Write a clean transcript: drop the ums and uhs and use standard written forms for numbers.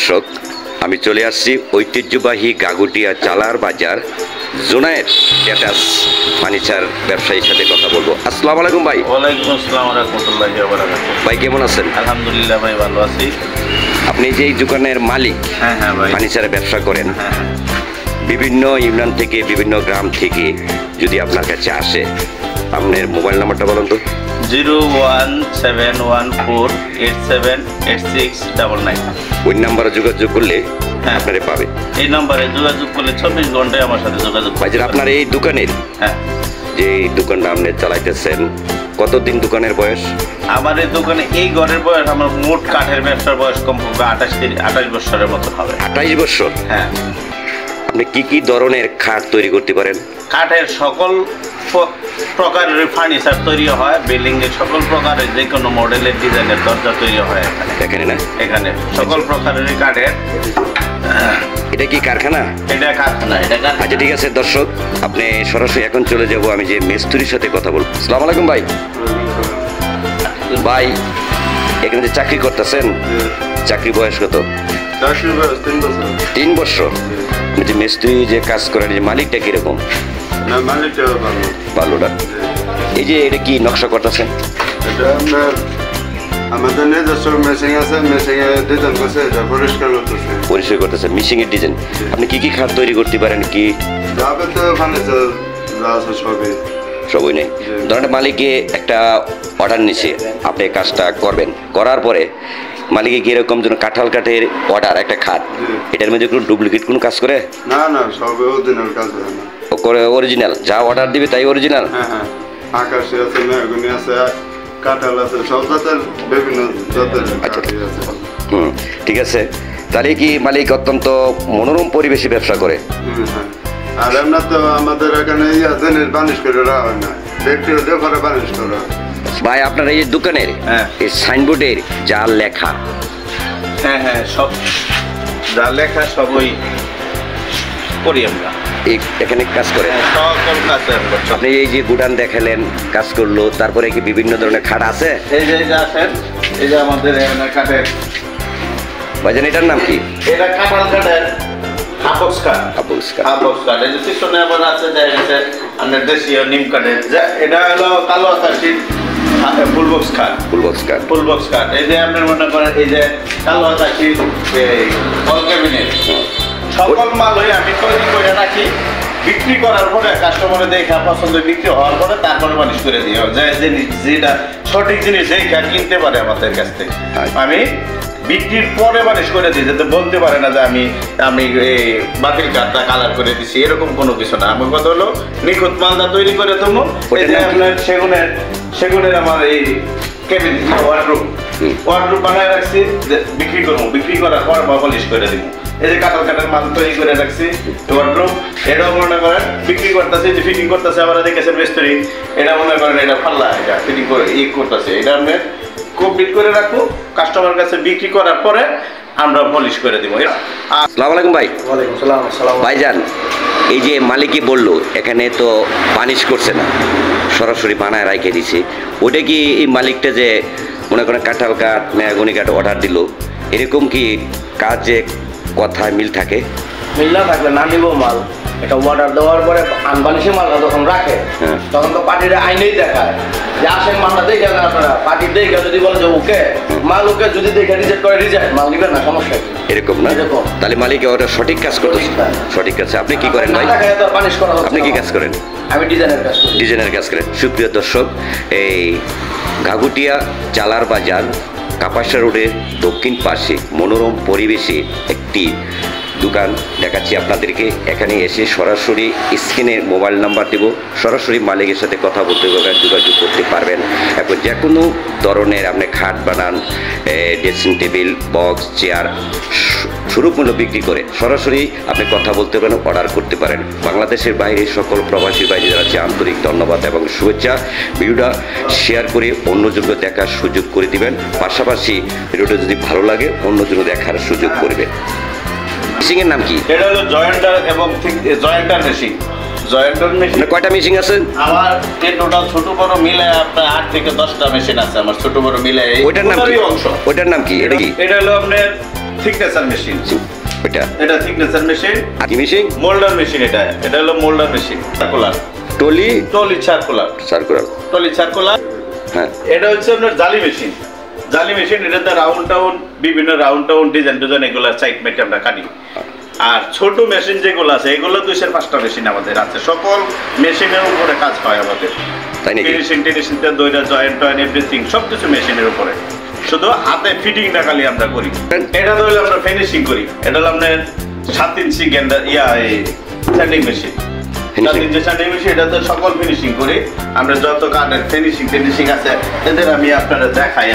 দর্শক, আমি চলে আসছি ঐতিহ্যবাহী গাগুটিয়া চালার বাজার জোনায়েদ ট্যাটাস ফার্নিচার ব্যবসায়ীর সাথে কথা বলবো। আসসালামু আলাইকুম ভাই। ওয়ালাইকুম আসসালাম ওয়া রাহমাতুল্লাহি ওয়া বারাকাতুহু। ভাই কেমন আছেন? আলহামদুলিল্লাহ ভাই, ভালো আছি। আপনি যে এই দোকানের মালিক, হ্যাঁ ভাই, ফার্নিচারের ব্যবসা করেন, বিভিন্ন ইউনিয়ন থেকে বিভিন্ন গ্রাম থেকে যদি আপনার কাছে আসে, আপনার মোবাইল নাম্বারটা বলুন তো। 01718786869। ওই নাম্বারে যোগাযোগ করলে আপনারে পাবে। এই নম্বরে যোগাযোগ করলে 24 ঘন্টায় আমার সাথে যোগাযোগ ভাই, আপনার এই দোকানের যে দোকানটা আপনি চালাইতেছেন, কতদিন দোকানের বয়স? আমার এই দোকানে এই ঘরের বয়স, আমার মোট কাঠের ব্যবসার বয়স কমপক্ষে 28 বছরের মতো হবে। 28 বছর? হ্যাঁ। আপনি কি কি ধরনের খাট তৈরি করতে পারেন? কাঠের সকল প্রকারের ফার্নিচার তৈরি হয়, বিল্ডিং এর সকল প্রকারের যে কোনো মডেলের ডিজাইনের দরজা তৈরি হয় এখানে না? এখানে সকল প্রকারের কাঠের। এটা কি কারখানা? এটা কারখানা। আচ্ছা ঠিক আছে দর্শক, আপনি সরাসরি এখন চলে যাব, আমি যে মিস্ত্রির সাথে কথা বলবো। আসসালামু আলাইকুম ভাই। ভাই, এখানে যে চাকরি করতেছেন, চাকরি বয়স কত? 3 বছর। যে মিস্ত্রি যে কাজ করেন, যে মালিকটা কিরকম? ভালো না? এই যে এটা কি নকশা করতেছেন? আমাদের নিজস্ব মেশিন আছে, মেশিনে ডিজাইন করছে, এটা পরিষ্কার করতেছে। পরিষ্কার করতেছে, মেশিনের ডিজাইন। আপনি কি কি খাট তৈরি করতে পারেন? কি যাবে তো ফার্নিচার যা আছে সবই নেই। ধরেন মালিকে একটা অর্ডার নিছে, আপনি কাজটা করবেন, করার পরে মালিকে কি এরকম যেন কাঁঠাল কাঠের অর্ডার একটা খাট, এটার মধ্যে কোনো ডুপ্লিকেট কোনো কাজ করে? না, সব অরিজিনাল কাজ হয় না। করে অরিজিনাল, যা অর্ডার দিবে তাই অরিজিনাল? হ্যাঁ, আকাশি আছে, মেহগনি আছে, কাঁঠাল আছে, সব জাতের বিভিন্ন জাতের কাঠি আছে। ঠিক আছে। তাহলে কি মালিক অত্যন্ত মনোরম পরিবেশে ব্যবসা করে? আর এমনি তো আমাদের এখানে বানিশ করে রাখা হয় না, ব্যক্তি হলে পরে বানিশ করা হয়। ভাই, আপনার এই দোকানের এই সাইনবোর্ডের যা লেখা, হ্যাঁ সব যা লেখা সবই করি আমরা। এখানে কাজ করে সকল কাজ আপনি এই যে গুডান দেখালেন, কাজ করলো, তারপরে কি বিভিন্ন ধরনের খাট আছে? এই যে আছেন, এই যে আমাদের কাঠের। ভাইজান, এটার নাম কি? এটা কাঁঠাল কাঠের হাফক্স কাঠ। এই যে পিছনে আবার আছে দেখা গেছে আমাদের দেশীয় নিম কাঠের। এটা হলো কালো আকাশি ফুলবক্স কাঠ। এই যে আপনার মনে করেন, এই যে কালো আকাশি হল ক্যাবিনেট, সকল মালই আমি তৈরি করে রাখি। বিক্রি করার পরে কাস্টমারে দেখা পছন্দ, বিক্রি হওয়ার পরে তারপরে মালিশ করে দিই, যেটা সঠিক জিনিস দেখা কিনতে পারে আমাদের কাছ থেকে। আমি বিক্রির পরে মালিশ করে দিই, যাতে বলতে পারে না যে আমি এই বাতিল কাঠটা কালার করে দিছি, এরকম কোনো কিছু না। আমার কথা হলো নিখুঁত মালটা তৈরি করে দেবো। আপনার সেগুনের আমার এই কেবিন ওয়ার্ডরুম বানায় রাখছি, বিক্রি করবো, বিক্রি করার পর পলিশ করে দিব। এই যে কাঁঠাল কাঠের মাল তৈরি করে রাখছি ওয়ার্ডরুম, এটাও মনে করেন বিক্রি করতেছে, যে ফিটিং করতেছে। আবার দেখেছেন মিস্ত্রি, এটা মনে করেন এটা ফাল্লা, এটা ফিটিং করে করতেছে। এটা আপনি কমপ্লিট করে রাখবো, কাস্টমার কাছে বিক্রি করার পরে আমরা পলিশ করে দিব। আসসালামু আলাইকুম ভাই। ওয়ালাইকুম আসসালাম। ভাইজান, এই যে মালিকই বললো এখানে তো পানিশ করছে না, সরাসরি বানায় রাখে দিছে, ওটা কি এই মালিকটা যে মনে করেন কাঁঠাল কাঠ, মেহগনি কাঠ অর্ডার দিল, এরকম কি কাজে কথায় মিল থাকে? মিল না থাকলে না নিব মাল। এটা অর্ডার দেওয়ার পরে আনবানিসে মালটা যখন রাখে, তখন তো পার্টির আইনেই দেখায় যে আসেন মালটা দেখে যান আপনারা। পার্টির দেখে যদি বলে যে ওকে মাল, ওকে যদি দেখে রিজেক্ট করে রিজেক্ট, মাল নিবেন না, সমস্যা এরকম না? তাহলে মালিক ওটা সঠিক কাজ করতেছে। সঠিক কাজ। আপনি কি করেন ভাই? আপনি কি কাজ করেন? আমি ডিজাইনের কাজ করি। ডিজাইনের কাজ করেন। সুপ্রিয় দর্শক, এই গাগুটিয়া চালার বাজার কাপাসা রোডের দক্ষিণ পাশে মনোরম পরিবেশে একটি দোকান দেখাচ্ছি আপনাদেরকে। এখানে এসে সরাসরি স্ক্রিনে মোবাইল নাম্বার দেব, সরাসরি মালিকের সাথে কথা বলতে পারবেন, যোগাযোগ করতে পারবেন। এখন যে কোনো ধরনের আপনি খাট বানান, ড্রেসিং টেবিল, বক্স, চেয়ার, সুলভ মূল্য বিক্রি করে সরাসরি আপনি কথা বলতে পারেন, অর্ডার করতে পারেন। বাংলাদেশের বাইরে সকল প্রবাসী বাইরে জানাচ্ছি আন্তরিক ধন্যবাদ এবং শুভেচ্ছা। ভিডিওটা শেয়ার করে অন্যজনকে দেখার সুযোগ করে দিবেন। পাশাপাশি ভিডিওটা যদি ভালো লাগে অন্যজন দেখার সুযোগ করবেন। মেশিনের নাম কি? এটা হলো জয়েন্টার এবং জয়েন্টার মেশিন। জয়েন্টার মেশিন কয়টা মেশিন আছে? আমার এই টোটাল ছোট বড় মিলে আপনার 8 থেকে 10টা মেশিন আছে আমার, ছোট বড় মিলে। ওইটার নাম কি? ওইটার নাম কি? এটা কি? এটা হলো আপনার থিকনেসার মেশিন। এটা থিকনেসার মেশিন। কি মেশিন? Moulder machine. এটা হলো moulder machine. Circular trolley circular trolley circular. হ্যাঁ, এটা হচ্ছে আপনার জালি মেশিন। এটাতে রাউন্ড বিভিন্ন রাউন্ড ডিজাইন এগুলো সাইড মেটে আমরা কাটি। আর ছোট মেশিন যেগুলো আছে এগুলো 205টা মেশিন আমাদের আছে। সকল মেশিনের উপরে কাজ হয় আমাদের। ফিনিশিং দইটা জয়েন্ট এভরিথিং সবকিছু মেশিনের উপরে। শুধু হাতে ফিটিংটা খালি আমরা করি। এটা তো হলো আমরা ফিনিশিং করি। এটা হলো আপনার 7 ইঞ্চি স্যান্ডিং মেশিন। 7 ইঞ্চি স্যান্ডিং মেশিন। এটা তো সকল ফিনিশিং করি আমরা। যত কাঠের ফিনিশিং আছে এদের আমি আপনারা দেখাই।